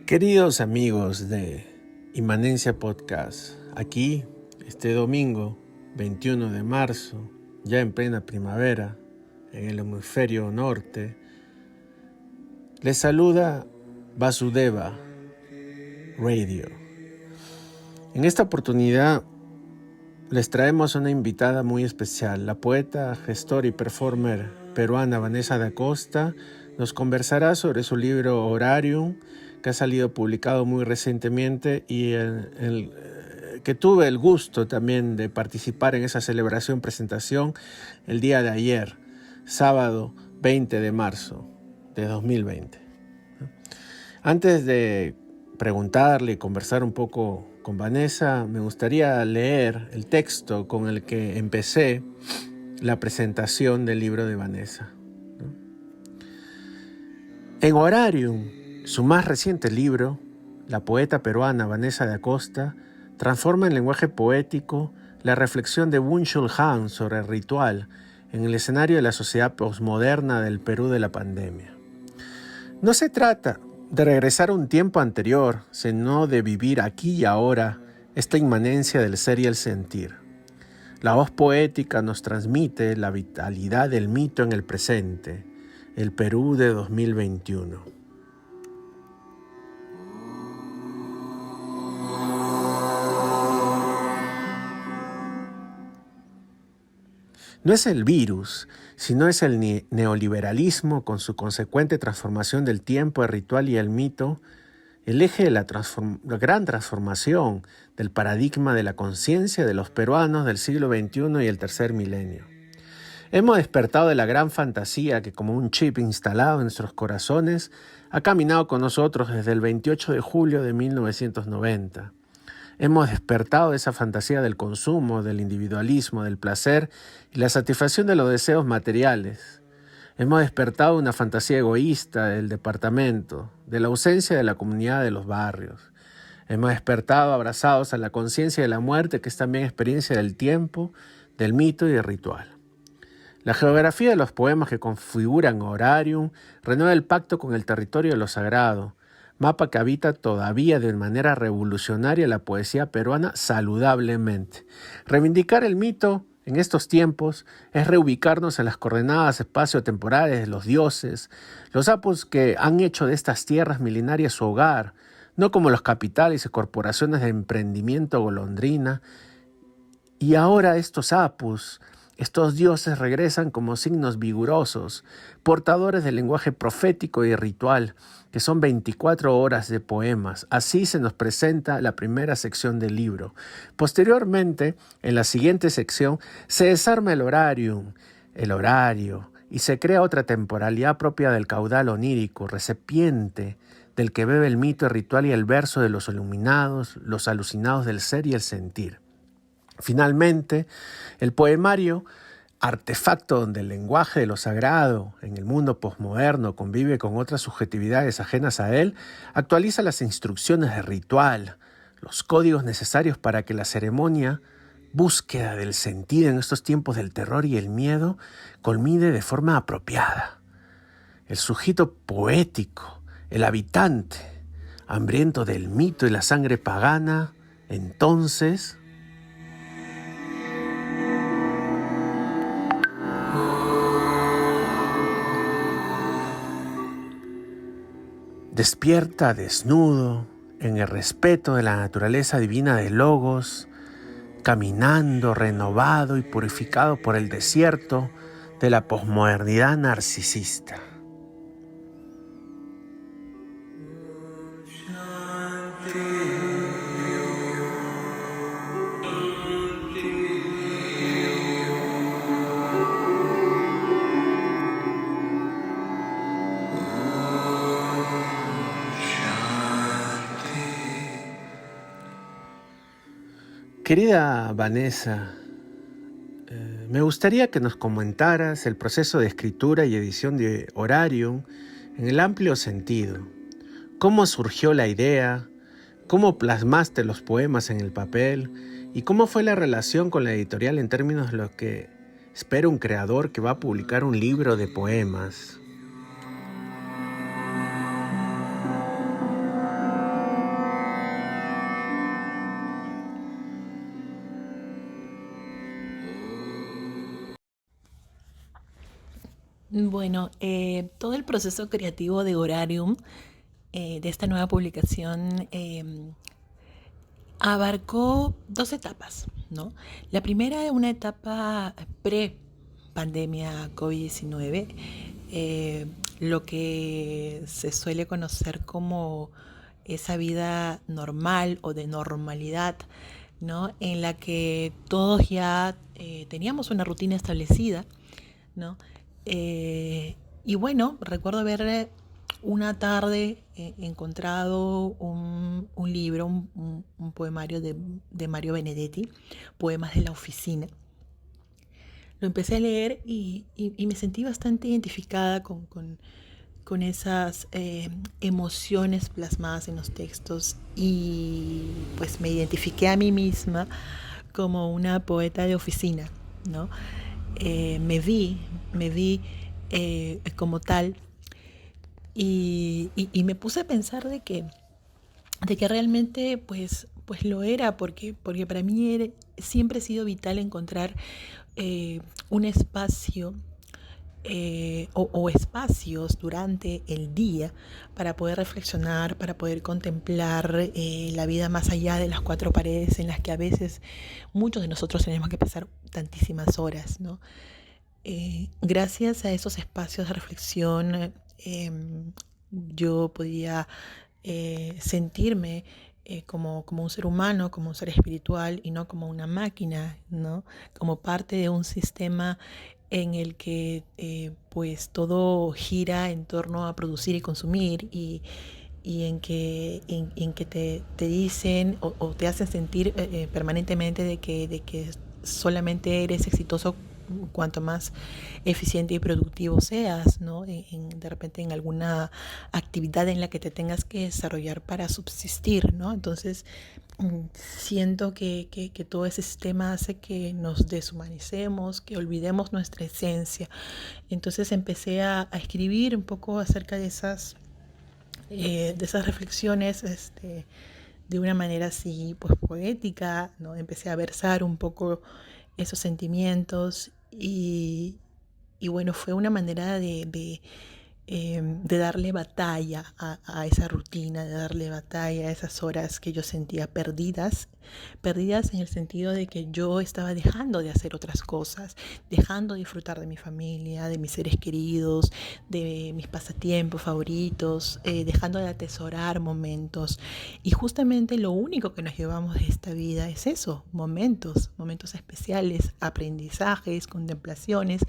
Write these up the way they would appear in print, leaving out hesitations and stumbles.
Queridos amigos de Inmanencia Podcast, aquí este domingo 21 de marzo, ya en plena primavera, en el hemisferio norte, les saluda Vasudeva Radio. En esta oportunidad les traemos una invitada muy especial, la poeta, gestora y performer peruana Vanessa da Costa. Nos conversará sobre su libro Horarium, que ha salido publicado muy recientemente y que tuve el gusto también de participar en esa presentación el día de ayer, sábado 20 de marzo de 2020. Antes de preguntarle y conversar un poco con Vanessa, me gustaría leer el texto con el que empecé la presentación del libro de Vanessa. En Horarium, su más reciente libro, la poeta peruana Vanessa da Costa transforma en lenguaje poético la reflexión de Byung-Chul Han sobre el ritual en el escenario de la sociedad posmoderna del Perú de la pandemia. No se trata de regresar a un tiempo anterior, sino de vivir aquí y ahora esta inmanencia del ser y el sentir. La voz poética nos transmite la vitalidad del mito en el presente, el Perú de 2021. No es el virus, sino es el neoliberalismo con su consecuente transformación del tiempo, el ritual y el mito, el eje de la gran transformación del paradigma de la conciencia de los peruanos del siglo XXI y el tercer milenio. Hemos despertado de la gran fantasía que, como un chip instalado en nuestros corazones, ha caminado con nosotros desde el 28 de julio de 1990. Hemos despertado de esa fantasía del consumo, del individualismo, del placer y la satisfacción de los deseos materiales. Hemos despertado una fantasía egoísta del departamento, de la ausencia de la comunidad de los barrios. Hemos despertado abrazados a la conciencia de la muerte, que es también experiencia del tiempo, del mito y del ritual. La geografía de los poemas que configuran Horarium renueva el pacto con el territorio de lo sagrado, mapa que habita todavía de manera revolucionaria la poesía peruana saludablemente. Reivindicar el mito en estos tiempos es reubicarnos en las coordenadas espacio-temporales de los dioses, los apus que han hecho de estas tierras milenarias su hogar, no como los capitales y corporaciones de emprendimiento golondrina. Y ahora estos apus, estos dioses regresan como signos vigorosos, portadores del lenguaje profético y ritual, que son 24 horas de poemas. Así se nos presenta la primera sección del libro. Posteriormente, en la siguiente sección, se desarma el horario, y se crea otra temporalidad propia del caudal onírico, recipiente del que bebe el mito, el ritual y el verso de los iluminados, los alucinados del ser y el sentir. Finalmente, el poemario, artefacto donde el lenguaje de lo sagrado en el mundo posmoderno convive con otras subjetividades ajenas a él, actualiza las instrucciones de ritual, los códigos necesarios para que la ceremonia, búsqueda del sentido en estos tiempos del terror y el miedo, culmine de forma apropiada. El sujeto poético, el habitante, hambriento del mito y la sangre pagana, entonces despierta desnudo en el respeto de la naturaleza divina de Logos, caminando renovado y purificado por el desierto de la posmodernidad narcisista. Querida Vanessa, me gustaría que nos comentaras el proceso de escritura y edición de Horarium en el amplio sentido. ¿Cómo surgió la idea? ¿Cómo plasmaste los poemas en el papel? ¿Y cómo fue la relación con la editorial en términos de lo que espera un creador que va a publicar un libro de poemas? Bueno, todo el proceso creativo de Horarium, de esta nueva publicación, abarcó dos etapas, ¿no? La primera es una etapa pre-pandemia COVID-19, lo que se suele conocer como esa vida normal o de normalidad, ¿no? En la que todos ya teníamos una rutina establecida, ¿no? Y bueno, recuerdo haber una tarde encontrado un libro, un poemario de Mario Benedetti, Poemas de la Oficina. Lo empecé a leer y me sentí bastante identificada con esas emociones plasmadas en los textos y pues me identifiqué a mí misma como una poeta de oficina, ¿no? Me vi como tal y me puse a pensar de que realmente pues lo era, porque para mí siempre ha sido vital encontrar un espacio o espacios durante el día para poder reflexionar, para poder contemplar la vida más allá de las cuatro paredes en las que a veces muchos de nosotros tenemos que pasar tantísimas horas, ¿no? Gracias a esos espacios de reflexión, yo podía sentirme como un ser humano, como un ser espiritual y no como una máquina, ¿no? Como parte de un sistema en el que pues todo gira en torno a producir y consumir y en que te dicen o te hacen sentir permanentemente de que solamente eres exitoso cuanto más eficiente y productivo seas, ¿no? De repente en alguna actividad en la que te tengas que desarrollar para subsistir, ¿no? Entonces, siento que todo ese sistema hace que nos deshumanicemos, que olvidemos nuestra esencia. Entonces empecé a escribir un poco acerca de esas reflexiones, de una manera así, pues poética, ¿no? Empecé a versar un poco esos sentimientos y bueno, fue una manera de darle batalla a esa rutina, de darle batalla a esas horas que yo sentía perdidas, perdidas en el sentido de que yo estaba dejando de hacer otras cosas, dejando de disfrutar de mi familia, de mis seres queridos, de mis pasatiempos favoritos, dejando de atesorar momentos. Y justamente lo único que nos llevamos de esta vida es eso, momentos, momentos especiales, aprendizajes, contemplaciones.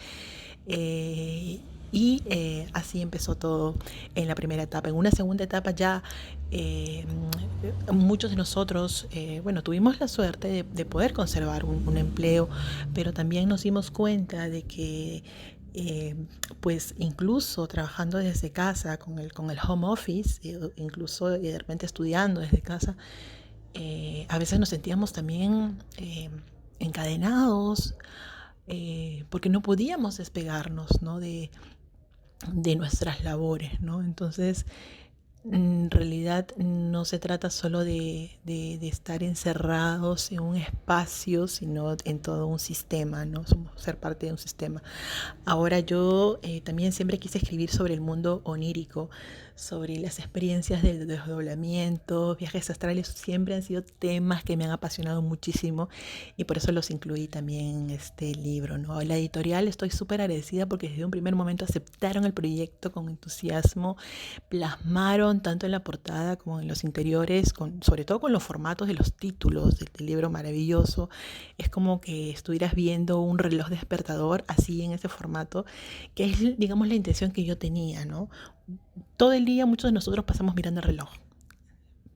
Eh, así empezó todo en la primera etapa. En una segunda etapa ya eh, muchos de nosotros, bueno, tuvimos la suerte de poder conservar un empleo, pero también nos dimos cuenta de que eh, pues incluso trabajando desde casa con el home office, incluso de repente estudiando desde casa, a veces nos sentíamos también encadenados porque no podíamos despegarnos, ¿no? de nuestras labores, ¿no? Entonces, en realidad no se trata solo de estar encerrados en un espacio, sino en todo un sistema, ¿no? Somos ser parte de un sistema. Ahora yo también siempre quise escribir sobre el mundo onírico, sobre las experiencias del desdoblamiento, viajes astrales, siempre han sido temas que me han apasionado muchísimo y por eso los incluí también en este libro, ¿no? La editorial estoy súper agradecida porque desde un primer momento aceptaron el proyecto con entusiasmo, plasmaron tanto en la portada como en los interiores, sobre todo con los formatos de los títulos del libro maravilloso. Es como que estuvieras viendo un reloj despertador así en ese formato, que es, digamos, la intención que yo tenía, ¿no? Todo el día muchos de nosotros pasamos mirando el reloj,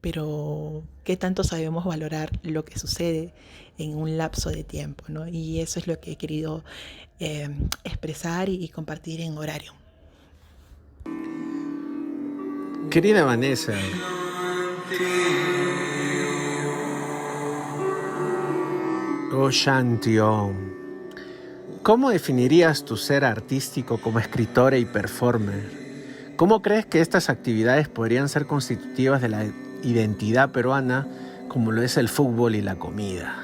pero ¿qué tanto sabemos valorar lo que sucede en un lapso de tiempo, ¿no? Y eso es lo que he querido expresar y compartir en Horario. Querida Vanessa, oh Shanti Om, ¿cómo definirías tu ser artístico como escritora y performer? ¿Cómo crees que estas actividades podrían ser constitutivas de la identidad peruana como lo es el fútbol y la comida?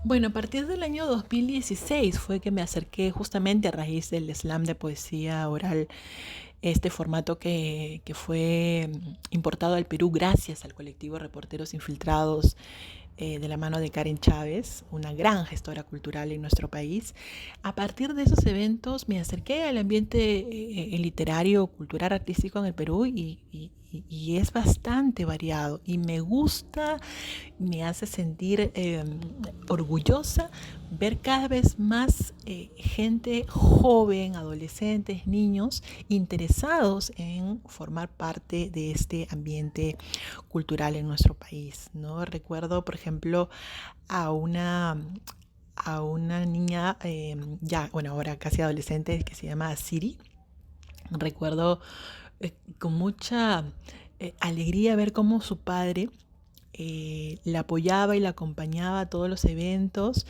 Bueno, a partir del año 2016 fue que me acerqué justamente a raíz del slam de poesía oral, este formato que fue importado al Perú gracias al colectivo Reporteros Infiltrados, de la mano de Karen Chávez, una gran gestora cultural en nuestro país. A partir de esos eventos me acerqué al ambiente literario, cultural, artístico en el Perú y es bastante variado y me gusta, me hace sentir orgullosa ver cada vez más gente joven, adolescentes, niños interesados en formar parte de este ambiente cultural en nuestro país, ¿no? Recuerdo, por ejemplo, a una, a una niña, ya, bueno, ahora casi adolescente, que se llama Siri. Recuerdo con mucha alegría ver cómo su padre la apoyaba y la acompañaba a todos los eventos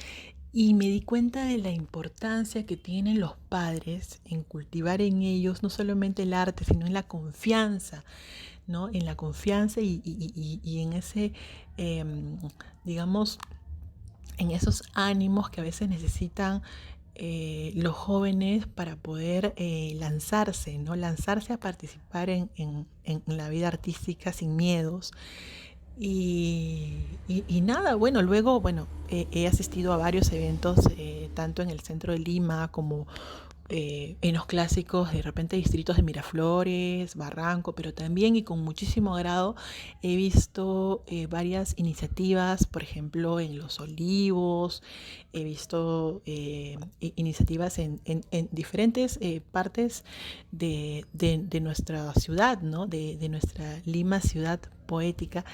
y me di cuenta de la importancia que tienen los padres en cultivar en ellos no solamente el arte, sino en la confianza, ¿no? En la confianza y en ese, eh, digamos, en esos ánimos que a veces necesitan los jóvenes para poder lanzarse, ¿no? Lanzarse a participar en la vida artística sin miedos. Y nada, bueno, luego, bueno, he asistido a varios eventos, tanto en el centro de Lima como en los clásicos, de repente distritos de Miraflores, Barranco, pero también y con muchísimo agrado he visto varias iniciativas, por ejemplo, en Los Olivos, he visto iniciativas en diferentes partes de nuestra ciudad, ¿no? De nuestra Lima ciudad poética.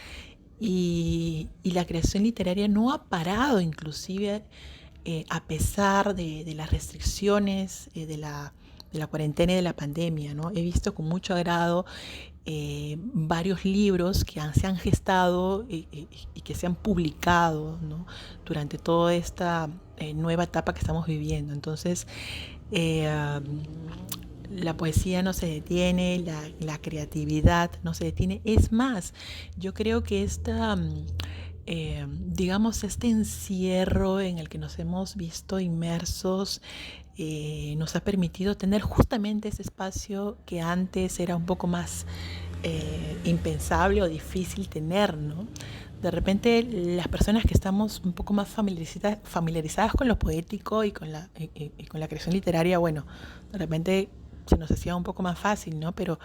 Y la creación literaria no ha parado, inclusive a pesar de las restricciones de la cuarentena y de la pandemia, ¿no? He visto con mucho agrado varios libros que se han gestado y que se han publicado, ¿no? Durante toda esta nueva etapa que estamos viviendo. Entonces, eh, la poesía no se detiene, la creatividad no se detiene. Es más, yo creo que digamos, este encierro en el que nos hemos visto inmersos nos ha permitido tener justamente ese espacio que antes era un poco más impensable o difícil tener, ¿no? De repente las personas que estamos un poco más familiarizadas con lo poético y con la creación literaria, bueno, de repente se nos hacía un poco más fácil, ¿no? Pero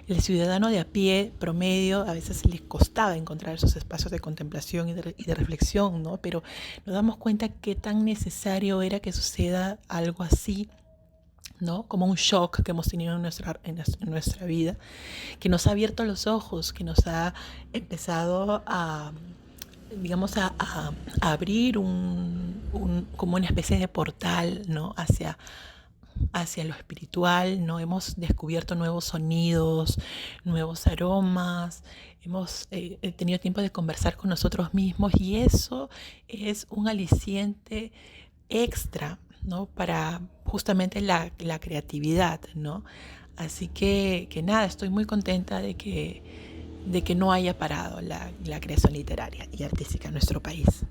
el ciudadano de a pie, promedio, a veces les costaba encontrar esos espacios de contemplación y de reflexión, ¿no? Pero nos damos cuenta qué tan necesario era que suceda algo así, ¿no? Como un shock que hemos tenido en nuestra vida, que nos ha abierto los ojos, que nos ha empezado a, digamos, a abrir como una especie de portal, ¿no? Hacia lo espiritual, ¿no? Hemos descubierto nuevos sonidos, nuevos aromas, hemos tenido tiempo de conversar con nosotros mismos y eso es un aliciente extra, ¿no? Para justamente la creatividad, ¿no? Así que nada, estoy muy contenta de que no haya parado la creación literaria y artística en nuestro país.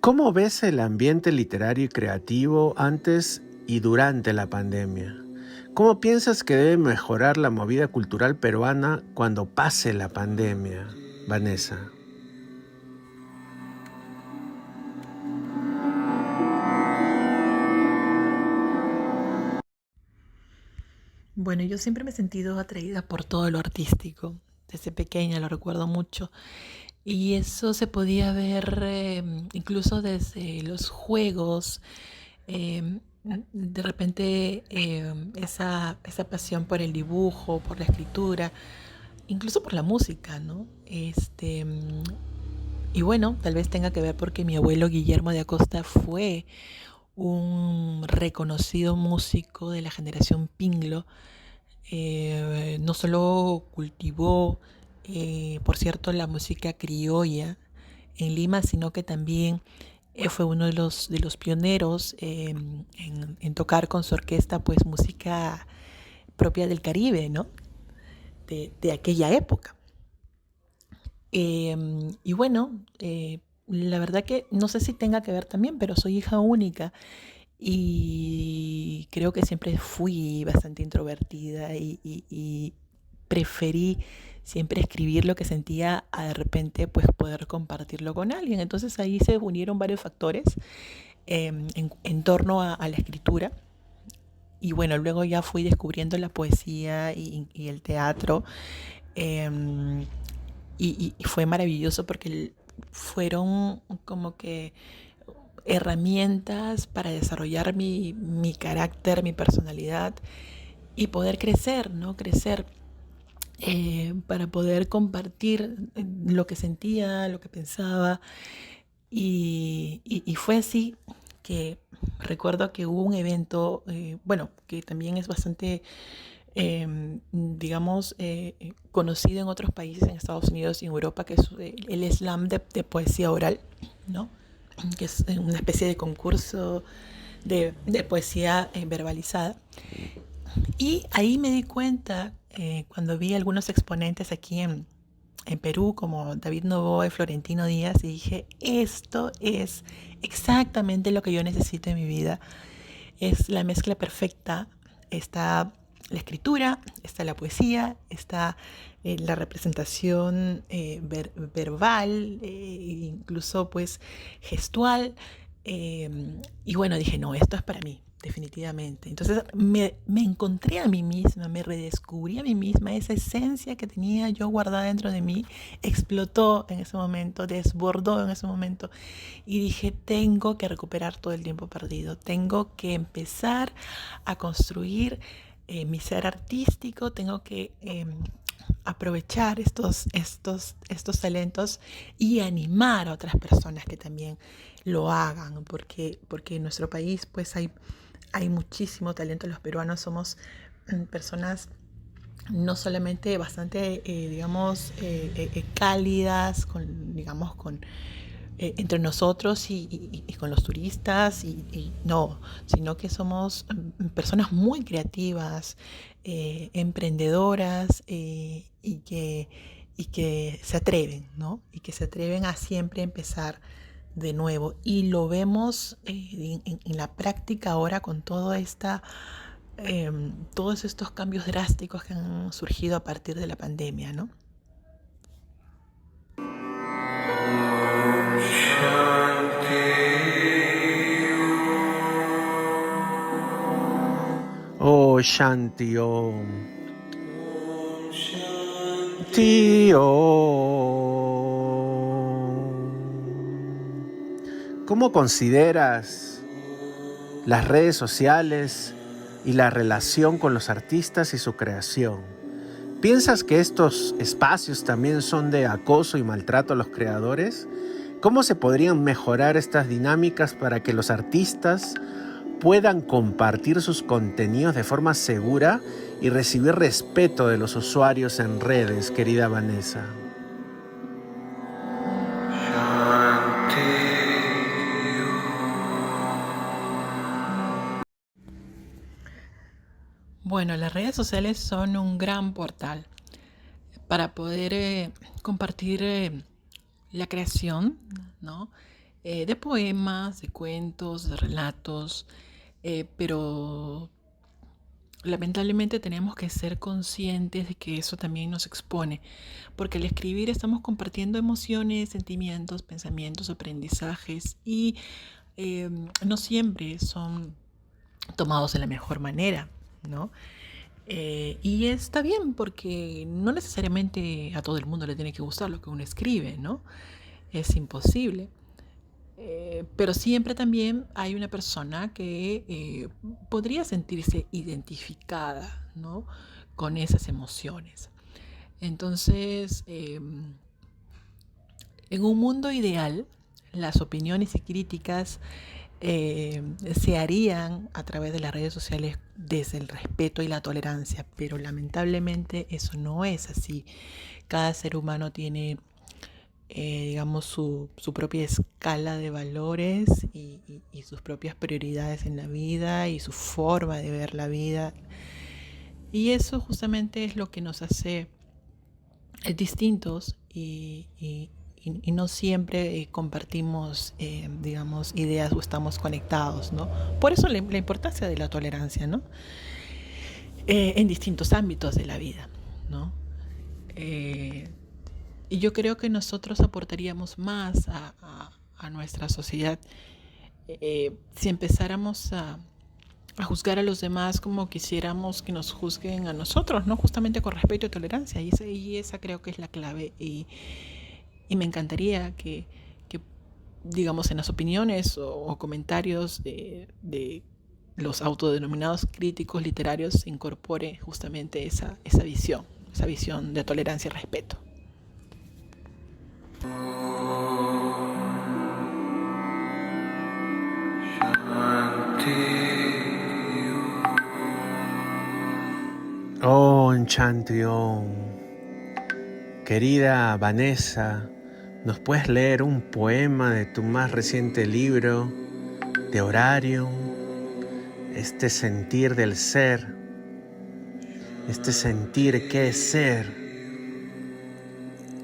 ¿Cómo ves el ambiente literario y creativo antes y durante la pandemia? ¿Cómo piensas que debe mejorar la movida cultural peruana cuando pase la pandemia, Vanessa? Bueno, yo siempre me he sentido atraída por todo lo artístico. Desde pequeña lo recuerdo mucho. Y eso se podía ver incluso desde los juegos. De repente esa pasión por el dibujo, por la escritura, incluso por la música, ¿no? Y bueno, tal vez tenga que ver porque mi abuelo Guillermo de Acosta fue un reconocido músico de la generación Pinglo. No solo cultivó, por cierto, la música criolla en Lima, sino que también fue uno de los pioneros en tocar con su orquesta pues música propia del Caribe, ¿no? De aquella época. Y bueno, la verdad que no sé si tenga que ver también, pero soy hija única y creo que siempre fui bastante introvertida y preferí siempre escribir lo que sentía a de repente pues poder compartirlo con alguien. Entonces ahí se unieron varios factores en torno a la escritura. Y bueno, luego ya fui descubriendo la poesía y el teatro. em, y fue maravilloso porque fueron como que herramientas para desarrollar mi carácter, mi personalidad y poder crecer, ¿no? Crecer para poder compartir lo que sentía, lo que pensaba. Y fue así que recuerdo que hubo un evento, bueno, que también es bastante, digamos, conocido en otros países, en Estados Unidos y en Europa, que es el slam de poesía oral, ¿no? Que es una especie de concurso de poesía verbalizada. Y ahí me di cuenta, cuando vi algunos exponentes aquí en Perú, como David Novoa y Florentino Díaz, y dije, esto es exactamente lo que yo necesito en mi vida. Es la mezcla perfecta. Está la escritura, está la poesía, está la representación verbal, incluso pues gestual. Y bueno, dije, no, esto es para mí, definitivamente. Entonces me encontré a mí misma, me redescubrí a mí misma, esa esencia que tenía yo guardada dentro de mí, explotó en ese momento, desbordó en ese momento y dije, tengo que recuperar todo el tiempo perdido, tengo que empezar a construir mi ser artístico, tengo que aprovechar estos talentos y animar a otras personas que también lo hagan, porque en nuestro país pues hay muchísimo talento. Los peruanos somos personas no solamente bastante, digamos, cálidas, digamos, entre nosotros y con los turistas, no, sino que somos personas muy creativas, emprendedoras, y que se atreven, ¿no? Y que se atreven a siempre empezar de nuevo. Y lo vemos en la práctica ahora con todos estos cambios drásticos que han surgido a partir de la pandemia, ¿no? Oh Shanti Om. Tío. ¿Cómo consideras las redes sociales y la relación con los artistas y su creación? ¿Piensas que estos espacios también son de acoso y maltrato a los creadores? ¿Cómo se podrían mejorar estas dinámicas para que los artistas puedan compartir sus contenidos de forma segura y recibir respeto de los usuarios en redes, querida Vanessa? Bueno, las redes sociales son un gran portal para poder compartir la creación, ¿no? De poemas, de cuentos, de relatos, pero lamentablemente tenemos que ser conscientes de que eso también nos expone, porque al escribir estamos compartiendo emociones, sentimientos, pensamientos, aprendizajes y no siempre son tomados de la mejor manera, ¿no? Y está bien porque no necesariamente a todo el mundo le tiene que gustar lo que uno escribe, ¿no? Es imposible. Pero siempre también hay una persona que podría sentirse identificada, ¿no? Con esas emociones. Entonces, en un mundo ideal, las opiniones y críticas se harían a través de las redes sociales desde el respeto y la tolerancia, pero lamentablemente eso no es así. Cada ser humano tiene, digamos, su propia escala de valores y sus propias prioridades en la vida y su forma de ver la vida. Y eso justamente es lo que nos hace distintos y no siempre compartimos, digamos, ideas o estamos conectados, ¿no? Por eso la importancia de la tolerancia, ¿no? En distintos ámbitos de la vida, ¿no? Y yo creo que nosotros aportaríamos más a nuestra sociedad si empezáramos a juzgar a los demás como quisiéramos que nos juzguen a nosotros, ¿no? Justamente con respeto y tolerancia. Y esa creo que es la clave. Y me encantaría que, digamos, en las opiniones o comentarios de los autodenominados críticos literarios se incorpore justamente esa visión de tolerancia y respeto. Oh, Chantrión, querida Vanessa, ¿nos puedes leer un poema de tu más reciente libro, de Horario? Este sentir del ser, este sentir que es ser.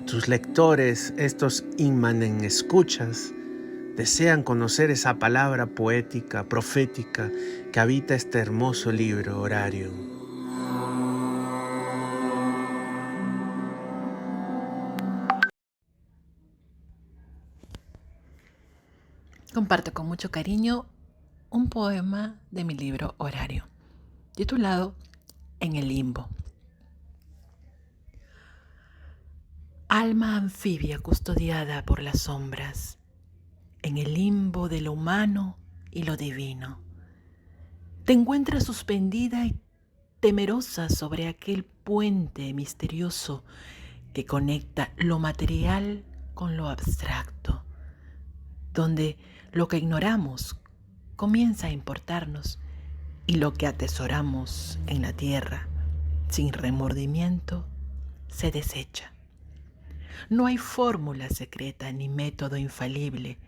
Tus lectores, estos inmanen escuchas, desean conocer esa palabra poética, profética, que habita este hermoso libro, Horario. Comparto con mucho cariño un poema de mi libro Horario, titulado En el limbo. Alma anfibia custodiada por las sombras, en el limbo de lo humano y lo divino. Te encuentras suspendida y temerosa sobre aquel puente misterioso que conecta lo material con lo abstracto, donde lo que ignoramos comienza a importarnos y lo que atesoramos en la tierra, sin remordimiento, se desecha. No hay fórmula secreta ni método infalible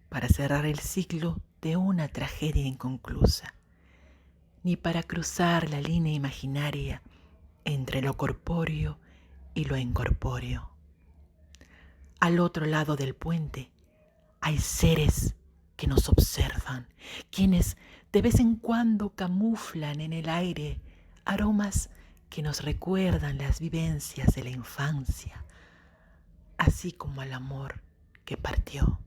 para cerrar el ciclo de una tragedia inconclusa, ni para cruzar la línea imaginaria entre lo corpóreo y lo incorpóreo. Al otro lado del puente hay seres que nos observan, quienes de vez en cuando camuflan en el aire aromas que nos recuerdan las vivencias de la infancia, así como al amor que partió.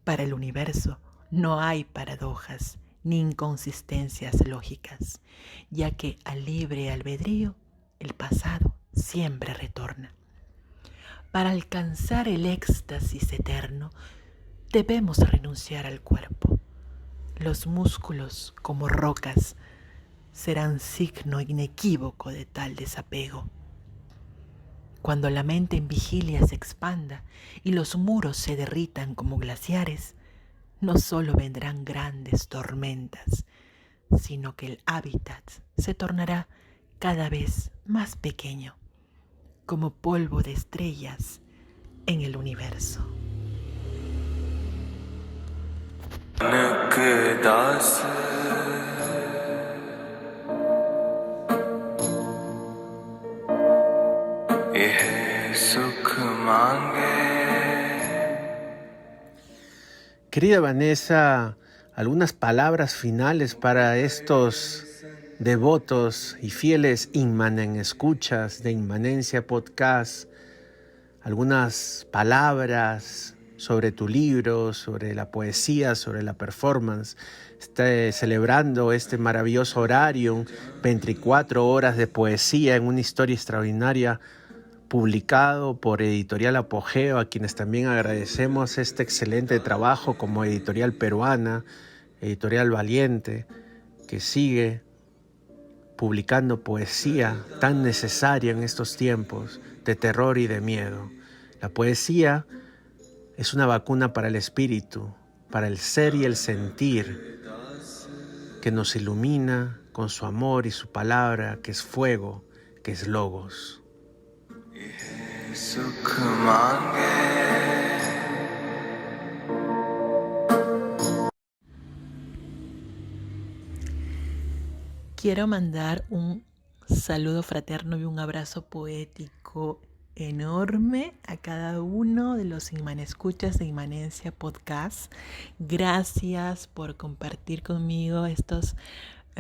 Para el universo no hay paradojas ni inconsistencias lógicas, ya que al libre albedrío el pasado siempre retorna. Para alcanzar el éxtasis eterno, debemos renunciar al cuerpo. Los músculos, como rocas, serán signo inequívoco de tal desapego. Cuando la mente en vigilia se expanda y los muros se derritan como glaciares, no solo vendrán grandes tormentas, sino que el hábitat se tornará cada vez más pequeño, como polvo de estrellas en el universo. Querida Vanessa, algunas palabras finales para estos devotos y fieles Inmanen Escuchas de Inmanencia Podcast. Algunas palabras sobre tu libro, sobre la poesía, sobre la performance. Celebrando este maravilloso horario, 24 horas de poesía en una historia extraordinaria, publicado por Editorial Apogeo, a quienes también agradecemos este excelente trabajo como editorial peruana, Editorial Valiente, que sigue publicando poesía tan necesaria en estos tiempos de terror y de miedo. La poesía es una vacuna para el espíritu, para el ser y el sentir, que nos ilumina con su amor y su palabra, que es fuego, que es logos. quiero mandar un saludo fraterno y un abrazo poético enorme a cada uno de los Inmanescuchas de Inmanencia Podcast. Gracias por compartir conmigo estos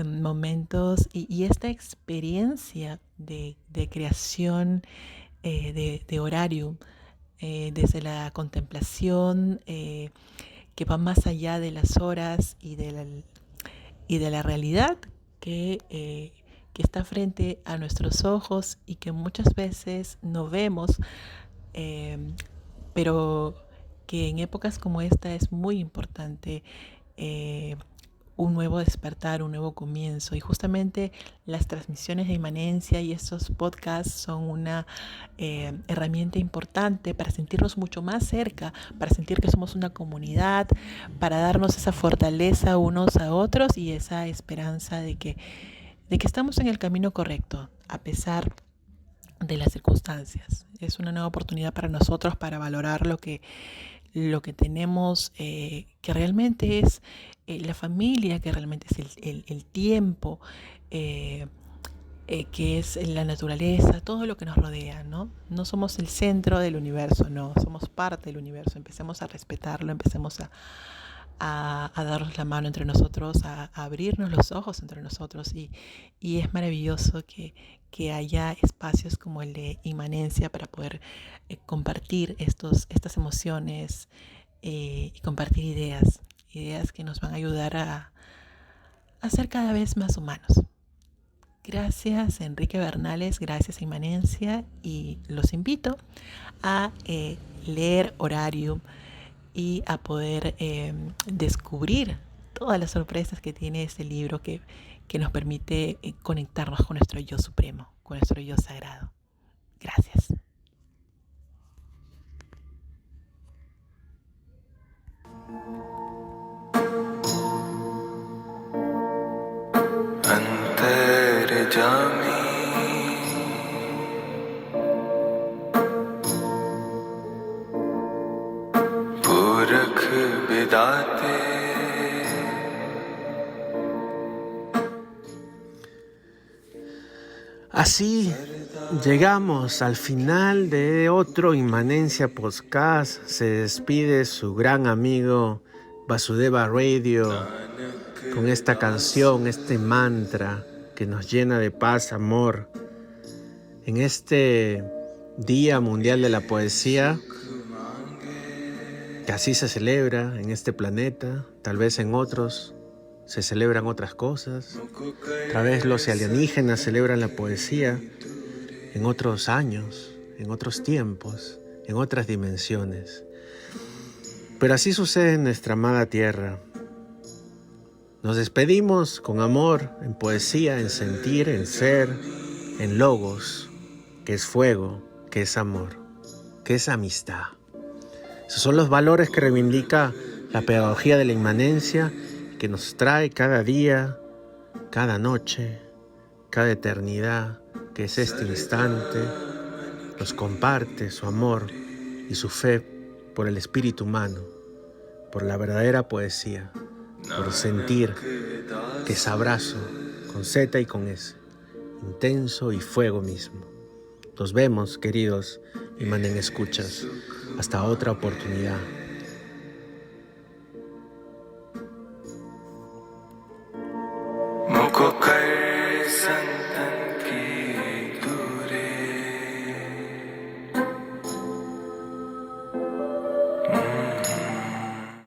momentos y esta experiencia de creación de horario, desde la contemplación que va más allá de las horas y de la realidad que está frente a nuestros ojos y que muchas veces no vemos, pero que en épocas como esta es muy importante un nuevo despertar, un nuevo comienzo. Y justamente las transmisiones de inmanencia y estos podcasts son una herramienta importante para sentirnos mucho más cerca, para sentir que somos una comunidad, para darnos esa fortaleza unos a otros y esa esperanza de que estamos en el camino correcto, a pesar de las circunstancias. Es una nueva oportunidad para nosotros para valorar lo que tenemos, que realmente es la familia, que realmente es el tiempo, que es la naturaleza, todo lo que nos rodea, ¿no? No somos el centro del universo, no, somos parte del universo. Empecemos a respetarlo, empecemos a darnos la mano entre nosotros, a abrirnos los ojos entre nosotros y es maravilloso que haya espacios como el de Inmanencia para poder compartir estas emociones y compartir ideas que nos van a ayudar a ser cada vez más humanos. Gracias Enrique Bernales, gracias Inmanencia y los invito a leer Horarium y a poder descubrir todas las sorpresas que tiene este libro que nos permite conectarnos con nuestro yo supremo, con nuestro yo sagrado. Gracias. Así llegamos al final de otro Inmanencia Podcast. Se despide su gran amigo Vasudeva Radio con esta canción, este mantra que nos llena de paz, amor. En este Día Mundial de la Poesía, que así se celebra en este planeta, tal vez en otros se celebran otras cosas. Tal vez los alienígenas celebran la poesía en otros años, en otros tiempos, en otras dimensiones. Pero así sucede en nuestra amada Tierra. Nos despedimos con amor, en poesía, en sentir, en ser, en logos, que es fuego, que es amor, que es amistad. Esos son los valores que reivindica la pedagogía de la inmanencia, que nos trae cada día, cada noche, cada eternidad, que es este instante. Nos comparte su amor y su fe por el espíritu humano, por la verdadera poesía, por sentir que es abrazo con Z y con S, intenso y fuego mismo. Nos vemos, queridos Imanen Escuchas, hasta otra oportunidad.